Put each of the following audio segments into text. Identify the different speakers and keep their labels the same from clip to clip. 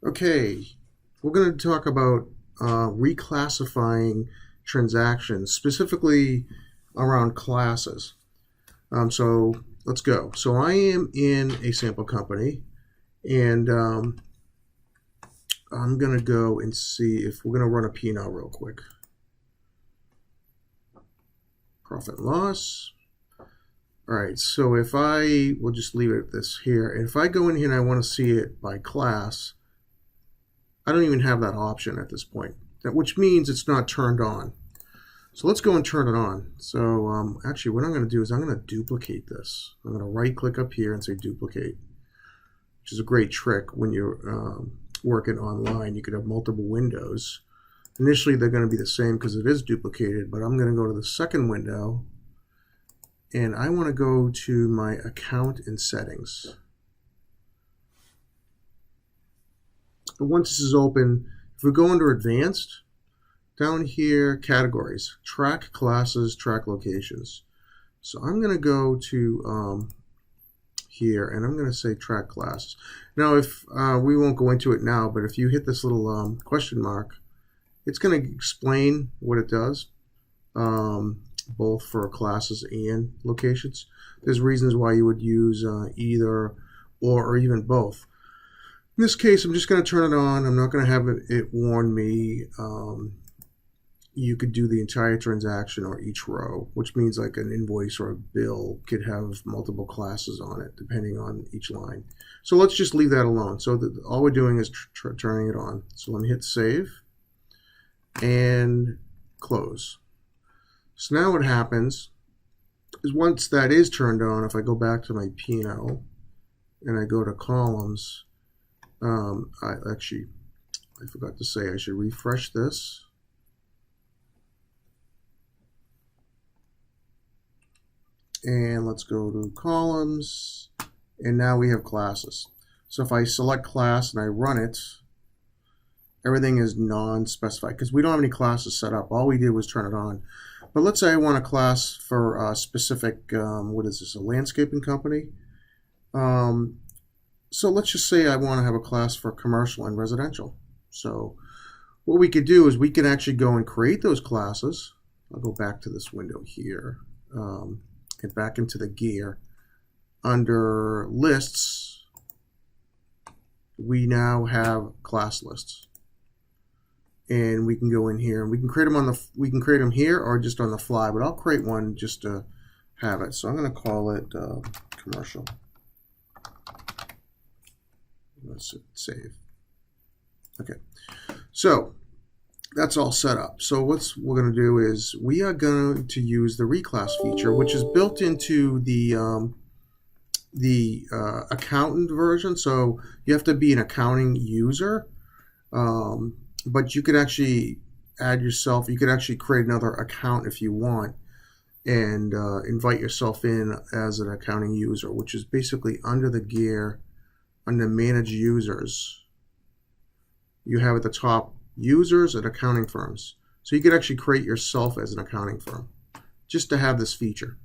Speaker 1: Okay, we're going to talk about reclassifying transactions, specifically around classes. So let's go. So I am in a sample company, and I'm going to go and see if we're going to run a P&L real quick. Profit and loss. All right, so if we'll just leave it at this here. And if I go in here and I want to see it by class, I don't even have that option at this point, which means it's not turned on. So let's go and turn it on. So actually what I'm going to do is I'm going to duplicate this. I'm going to right click up here and say duplicate, which is a great trick when you're working online. You could have multiple windows. Initially they're going to be the same because it is duplicated, but I'm going to go to the second window and I want to go to my account and settings. And once this is open, if we go under advanced, down here, categories, track classes, track locations. So I'm going to go to here and I'm going to say track classes. Now if we won't go into it now, but if you hit this little question mark, it's going to explain what it does, both for classes and locations. There's reasons why you would use either or even both. In this case, I'm just going to turn it on. I'm not going to have it warn me. You could do the entire transaction or each row, which means like an invoice or a bill could have multiple classes on it depending on each line. So let's just leave that alone. So all we're doing is turning it on. So let me hit save and close. So now what happens is once that is turned on, if I go back to my P&L and I go to columns, I forgot to say I should refresh this. And let's go to columns, and now we have classes. So if I select class and I run it, everything is non-specified because we don't have any classes set up. All we did was turn it on. But let's say I want a class for a specific, what is this, a landscaping company? So let's just say I want to have a class for commercial and residential. So what we could do is we can actually go and create those classes. I'll go back to this window here, get back into the gear. Under lists, we now have class lists. And we can go in here and we can create them here or just on the fly, but I'll create one just to have it. So I'm going to call it commercial. Let's save. Okay, so that's all set up. So what we're going to do is we are going to use the reclass feature, which is built into the accountant version. So you have to be an accounting user, but you could actually add yourself. You could actually create another account if you want and invite yourself in as an accounting user, which is basically under the gear. Under manage users, you have at the top users and accounting firms. So you could actually create yourself as an accounting firm just to have this feature.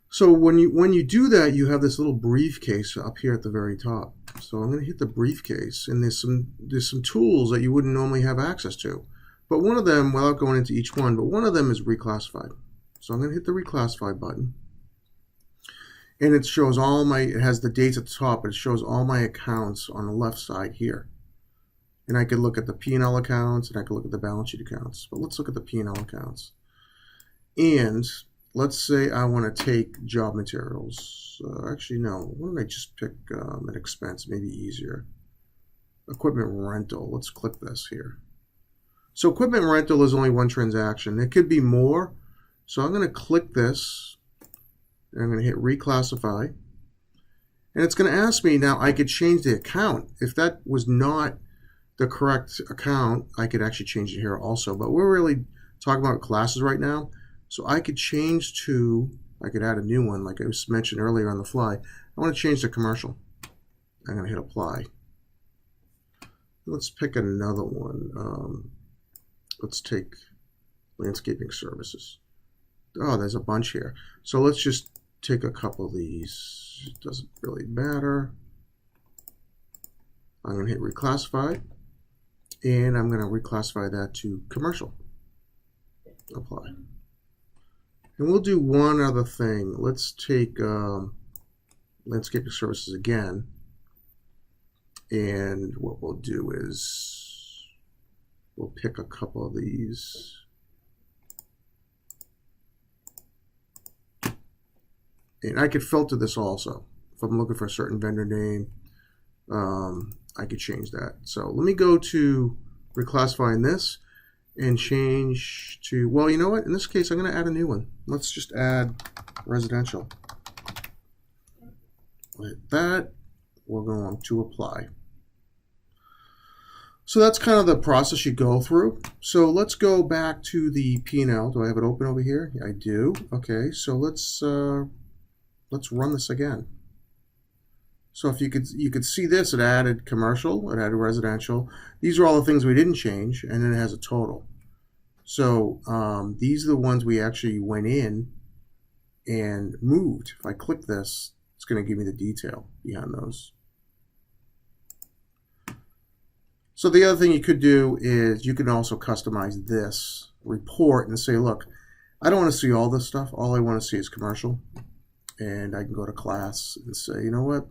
Speaker 1: So when you do that, you have this little briefcase up here at the very top. So I'm going to hit the briefcase, and there's some tools that you wouldn't normally have access to. But one of them, without going into each one, but one of them is reclassified. So I'm going to hit the reclassify button. And it shows it has the dates at the top, but it shows all my accounts on the left side here. And I could look at the P&L accounts, and I could look at the balance sheet accounts. But let's look at the P&L accounts. And let's say I want to take job materials. Actually, no. Why don't I just pick an expense, maybe easier. Equipment rental. Let's click this here. So equipment rental is only one transaction. It could be more. So I'm going to click this. And I'm going to hit reclassify. And it's going to ask me now, I could change the account. If that was not the correct account, I could actually change it here also. But we're really talking about classes right now. So I could change I could add a new one like I was mentioned earlier on the fly. I want to change to commercial. I'm going to hit apply. Let's pick another one. Let's take landscaping services. Oh, there's a bunch here. So let's just take a couple of these. It doesn't really matter. I'm going to hit reclassify, and I'm going to reclassify that to commercial. Apply. And we'll do one other thing. Let's take landscaping services again. And what we'll do is we'll pick a couple of these. And I could filter this also. If I'm looking for a certain vendor name, I could change that. So let me go to reclassifying this and change to, well, you know what? In this case, I'm going to add a new one. Let's just add residential. Like that, we're going to apply. So that's kind of the process you go through. So let's go back to the P&L. Do I have it open over here? Yeah, I do. Okay, so let's run this again. So if you could see this, it added commercial, it added residential. These are all the things we didn't change, and then it has a total. So these are the ones we actually went in and moved. If I click this, it's going to give me the detail behind those. So the other thing you could do is you can also customize this report and say, look, I don't want to see all this stuff. All I want to see is commercial. And I can go to class and say, you know what?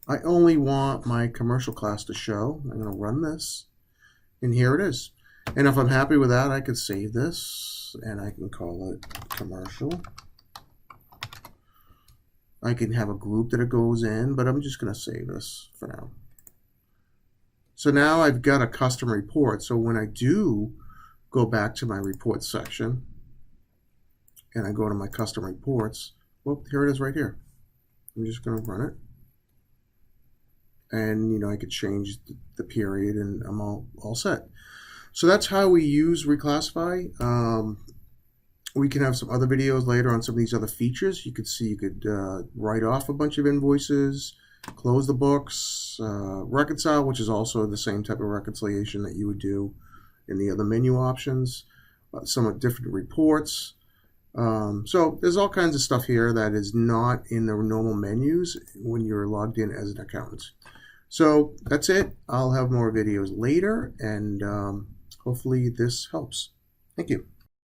Speaker 1: I only want my commercial class to show. I'm going to run this. And here it is. And if I'm happy with that, I could save this. And I can call it commercial. I can have a group that it goes in, but I'm just going to save this for now. So now I've got a custom report. So when I do go back to my report section and I go to my custom reports, well, here it is right here. I'm just going to run it. And, you know, I could change the period and I'm all set. So that's how we use reclassify. We can have some other videos later on some of these other features. You could see you could write off a bunch of invoices, close the books, reconcile, which is also the same type of reconciliation that you would do in the other menu options, some different reports. So there's all kinds of stuff here that is not in the normal menus when you're logged in as an accountant. So that's it. I'll have more videos later, and hopefully this helps. Thank you.